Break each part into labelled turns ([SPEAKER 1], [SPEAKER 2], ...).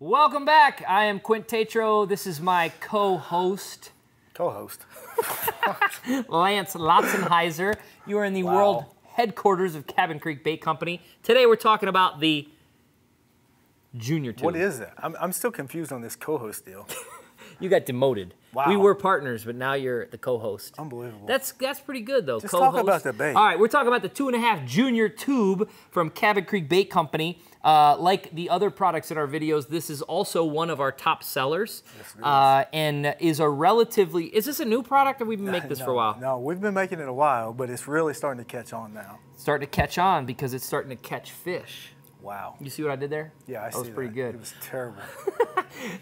[SPEAKER 1] Welcome back. I am Quint Tatro. This is my co-host.
[SPEAKER 2] Co-host.
[SPEAKER 1] Lance Lotzenheiser. You are in the world headquarters of Cabin Creek Bait Company. Today we're talking about the Junior Tube.
[SPEAKER 2] What is that? I'm still confused on this co-host deal.
[SPEAKER 1] You got demoted.
[SPEAKER 2] Wow.
[SPEAKER 1] We were partners, but now you're the co-host.
[SPEAKER 2] Unbelievable.
[SPEAKER 1] That's pretty good, though.
[SPEAKER 2] Just talk about the bait.
[SPEAKER 1] All right, we're talking about the 2.5 Junior Tube from Cabin Creek Bait Company. Like the other products in our videos, this is also one of our top sellers.
[SPEAKER 2] Yes, it is.
[SPEAKER 1] And is a relatively, is this a new product or we've been making this for a while?
[SPEAKER 2] No, we've been making it a while, but it's really starting to catch on now.
[SPEAKER 1] Starting to catch on because it's starting to catch fish.
[SPEAKER 2] Wow.
[SPEAKER 1] You see what I did there?
[SPEAKER 2] Yeah, I see
[SPEAKER 1] that. Was pretty good.
[SPEAKER 2] It was terrible.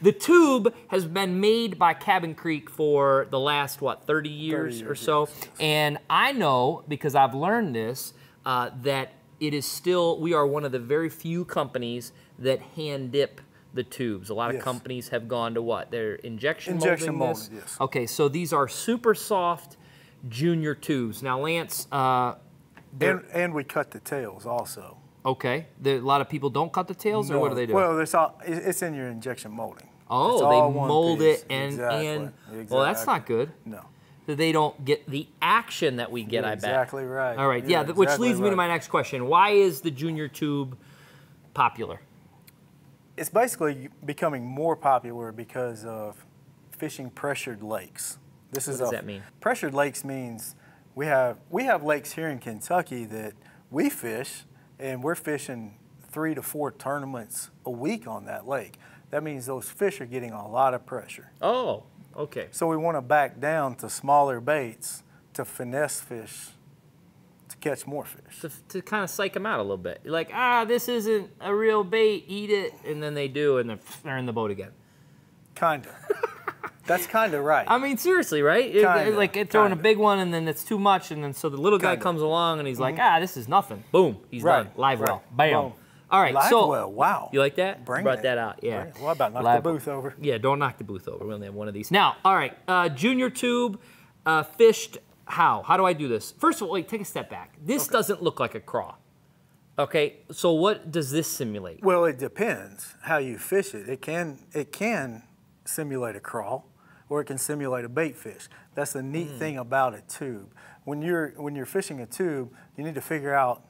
[SPEAKER 1] The tube has been made by Cabin Creek for the last, what, 30 years or so?
[SPEAKER 2] Yes.
[SPEAKER 1] And I know, because I've learned this, that it is still, we are one of the very few companies that hand dip the tubes. A lot of companies have gone to what? They're injection molding this?
[SPEAKER 2] Yes.
[SPEAKER 1] Okay, so these are super soft Junior tubes. Now, Lance,
[SPEAKER 2] and we cut the tails also.
[SPEAKER 1] okay, a lot of people don't cut the tails, or what do they do?
[SPEAKER 2] Well, it's in your injection molding.
[SPEAKER 1] Oh, they mold it and well, that's not good.
[SPEAKER 2] No.
[SPEAKER 1] That they don't get the action that we get, I bet.
[SPEAKER 2] Exactly right.
[SPEAKER 1] All right, yeah, which leads me to my next question. Why is the Junior Tube popular?
[SPEAKER 2] It's basically becoming more popular because of fishing pressured lakes.
[SPEAKER 1] What does that mean?
[SPEAKER 2] Pressured lakes means we have lakes here in Kentucky that we fish, and we're fishing 3 to 4 tournaments a week on that lake. That means those fish are getting a lot of pressure.
[SPEAKER 1] Oh, okay.
[SPEAKER 2] So we want to back down to smaller baits to finesse fish to catch more fish.
[SPEAKER 1] To kind of psych them out a little bit. You're like, this isn't a real bait, eat it, and then they do, and they're in the boat again.
[SPEAKER 2] Kinda. That's kind of right.
[SPEAKER 1] I mean, seriously, right? Like throwing a big one, and then it's too much, and then so the little guy comes along, and he's like, this is nothing. Boom, he's done. Live well. Bam.
[SPEAKER 2] Boom.
[SPEAKER 1] All right,
[SPEAKER 2] Live
[SPEAKER 1] so
[SPEAKER 2] well. Wow.
[SPEAKER 1] You like that?
[SPEAKER 2] Brought
[SPEAKER 1] that out, yeah.
[SPEAKER 2] What about knock the booth over?
[SPEAKER 1] Yeah, don't knock the booth over. We only have one of these. Now, all right, Junior Tube, fished how? How do I do this? First of all, wait, take a step back. This doesn't look like a craw. Okay, so what does this simulate?
[SPEAKER 2] Well, it depends how you fish it. It can simulate a crawl, or it can simulate a bait fish. That's the neat thing about a tube. When you're fishing a tube, you need to figure out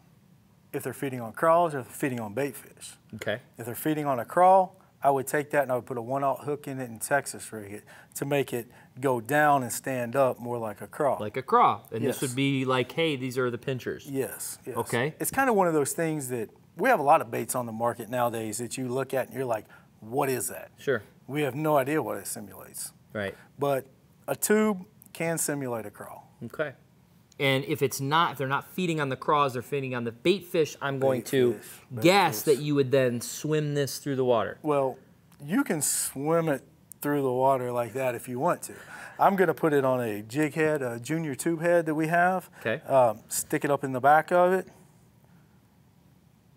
[SPEAKER 2] if they're feeding on crawls or if they're feeding on bait fish.
[SPEAKER 1] Okay.
[SPEAKER 2] If they're feeding on a crawl, I would take that and I would put a 1/0 hook in it and Texas rig it to make it go down and stand up more like a crawl.
[SPEAKER 1] Like a craw. And this would be like, hey, these are the pinchers.
[SPEAKER 2] Yes, yes.
[SPEAKER 1] Okay.
[SPEAKER 2] It's kind of one of those things that we have a lot of baits on the market nowadays that you look at and you're like, what is that?
[SPEAKER 1] Sure.
[SPEAKER 2] We have no idea what it simulates.
[SPEAKER 1] Right.
[SPEAKER 2] But a tube can simulate a crawl.
[SPEAKER 1] Okay. And if they're not feeding on the craws, they're feeding on the bait fish, I'm going to guess that you would then swim this through the water.
[SPEAKER 2] Well, you can swim it through the water like that if you want to. I'm going to put it on a jig head, a Junior Tube head that we have.
[SPEAKER 1] Okay.
[SPEAKER 2] Stick it up in the back of it,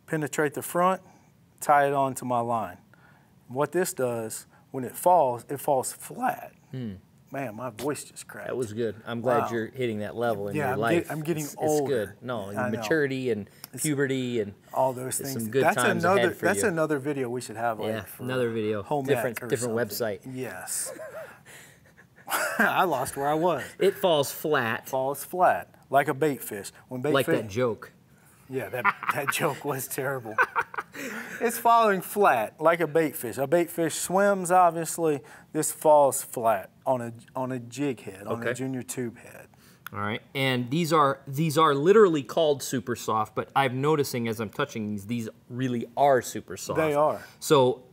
[SPEAKER 2] penetrate the front, tie it onto my line. What this does, when it falls flat. Man, my voice just cracked.
[SPEAKER 1] That was good. I'm glad you're hitting that level in your life.
[SPEAKER 2] I'm getting older.
[SPEAKER 1] It's good. No, maturity and puberty and
[SPEAKER 2] all those things.
[SPEAKER 1] Some good times ahead for
[SPEAKER 2] That's
[SPEAKER 1] you.
[SPEAKER 2] another video we should have later.
[SPEAKER 1] Yeah, another video. Different website.
[SPEAKER 2] Yes. I lost where I was.
[SPEAKER 1] It falls flat.
[SPEAKER 2] Falls flat, like a bait fish. When bait
[SPEAKER 1] like
[SPEAKER 2] fish,
[SPEAKER 1] that joke.
[SPEAKER 2] Yeah, that joke was terrible. It's falling flat like a bait fish. A bait fish swims, obviously. This falls flat on a jig head, on a Junior Tube head.
[SPEAKER 1] All right, and these are literally called super soft, but I'm noticing as I'm touching these really are super soft.
[SPEAKER 2] They are.
[SPEAKER 1] So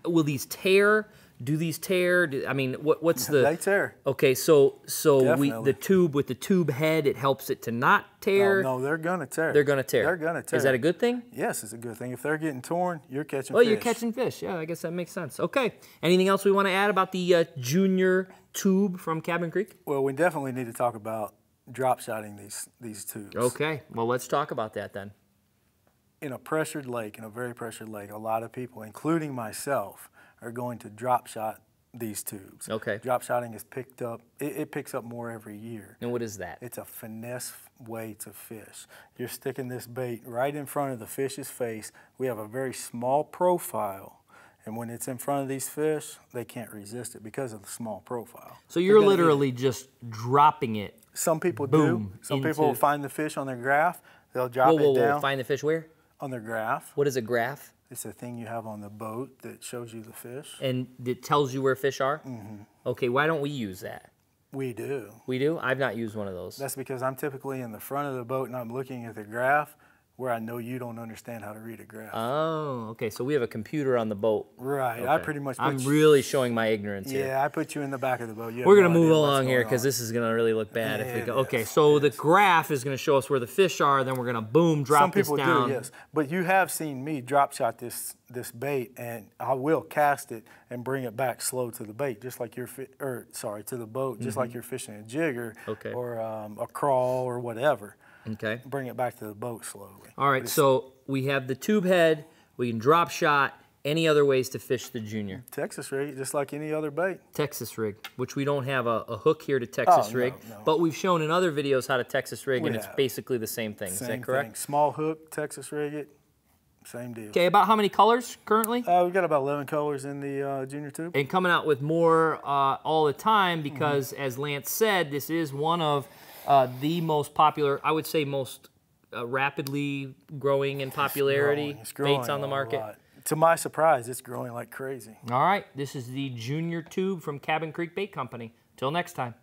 [SPEAKER 1] will these tear? Do these tear? I mean, what's the...
[SPEAKER 2] They tear.
[SPEAKER 1] Okay, so the tube with the tube head, it helps it to not tear.
[SPEAKER 2] No, they're gonna tear.
[SPEAKER 1] They're gonna tear.
[SPEAKER 2] They're gonna tear.
[SPEAKER 1] Is that a good thing?
[SPEAKER 2] Yes, it's a good thing. If they're getting torn, you're catching fish.
[SPEAKER 1] Well, you're catching fish. Yeah, I guess that makes sense. Okay. Anything else we want to add about the Junior Tube from Cabin Creek?
[SPEAKER 2] Well, we definitely need to talk about drop shotting these tubes.
[SPEAKER 1] Okay. Well, let's talk about that then.
[SPEAKER 2] In a pressured lake, in a very pressured lake, a lot of people, including myself, are going to drop shot these tubes.
[SPEAKER 1] Okay.
[SPEAKER 2] Drop shotting is picked up, it picks up more every year.
[SPEAKER 1] And what is that?
[SPEAKER 2] It's a finesse way to fish. You're sticking this bait right in front of the fish's face. We have a very small profile, And when it's in front of these fish, they can't resist it because of the small profile.
[SPEAKER 1] So you're literally just dropping it.
[SPEAKER 2] Some people
[SPEAKER 1] Boom,
[SPEAKER 2] do. Some people will find the fish on their graph. They'll drop it down.
[SPEAKER 1] Find the fish where?
[SPEAKER 2] On their graph.
[SPEAKER 1] What is a graph?
[SPEAKER 2] It's a thing you have on the boat that shows you the fish.
[SPEAKER 1] And it tells you where fish are? Mm-hmm. Okay, why don't we use that?
[SPEAKER 2] We do.
[SPEAKER 1] We do? I've not used one of those.
[SPEAKER 2] That's because I'm typically in the front of the boat and I'm looking at the graph where I know you don't understand how to read a graph.
[SPEAKER 1] Oh, okay. So we have a computer on the boat.
[SPEAKER 2] Right.
[SPEAKER 1] Okay.
[SPEAKER 2] I pretty much
[SPEAKER 1] I'm really showing my ignorance here.
[SPEAKER 2] Yeah, I put you in the back of the boat.
[SPEAKER 1] We're going to move along here because this is going to really look bad if we go. Okay, so the graph is going to show us where the fish are, then we're going to boom, drop this down.
[SPEAKER 2] Some people do, yes. But you have seen me drop shot this bait, and I will cast it and bring it back slow to the bait, just like you're to the boat, just like you're fishing a jigger or a crawl or whatever.
[SPEAKER 1] Okay.
[SPEAKER 2] Bring it back to the boat slowly.
[SPEAKER 1] All right, so we have the tube head, we can drop shot. Any other ways to fish the junior?
[SPEAKER 2] Texas rig, just like any other bait.
[SPEAKER 1] Texas rig, which we don't have a hook here to Texas rig,
[SPEAKER 2] no.
[SPEAKER 1] but we've shown in other videos how to Texas rig, and it's basically the same thing. Is that correct?
[SPEAKER 2] Thing. Small hook, Texas rig it, same deal.
[SPEAKER 1] Okay, about how many colors currently?
[SPEAKER 2] We've got about 11 colors in the junior tube.
[SPEAKER 1] And coming out with more all the time because, as Lance said, this is one of the most popular, I would say most rapidly growing in popularity baits on the market.
[SPEAKER 2] To my surprise, it's growing like crazy.
[SPEAKER 1] All right, this is the Junior Tube from Cabin Creek Bait Company. Till next time.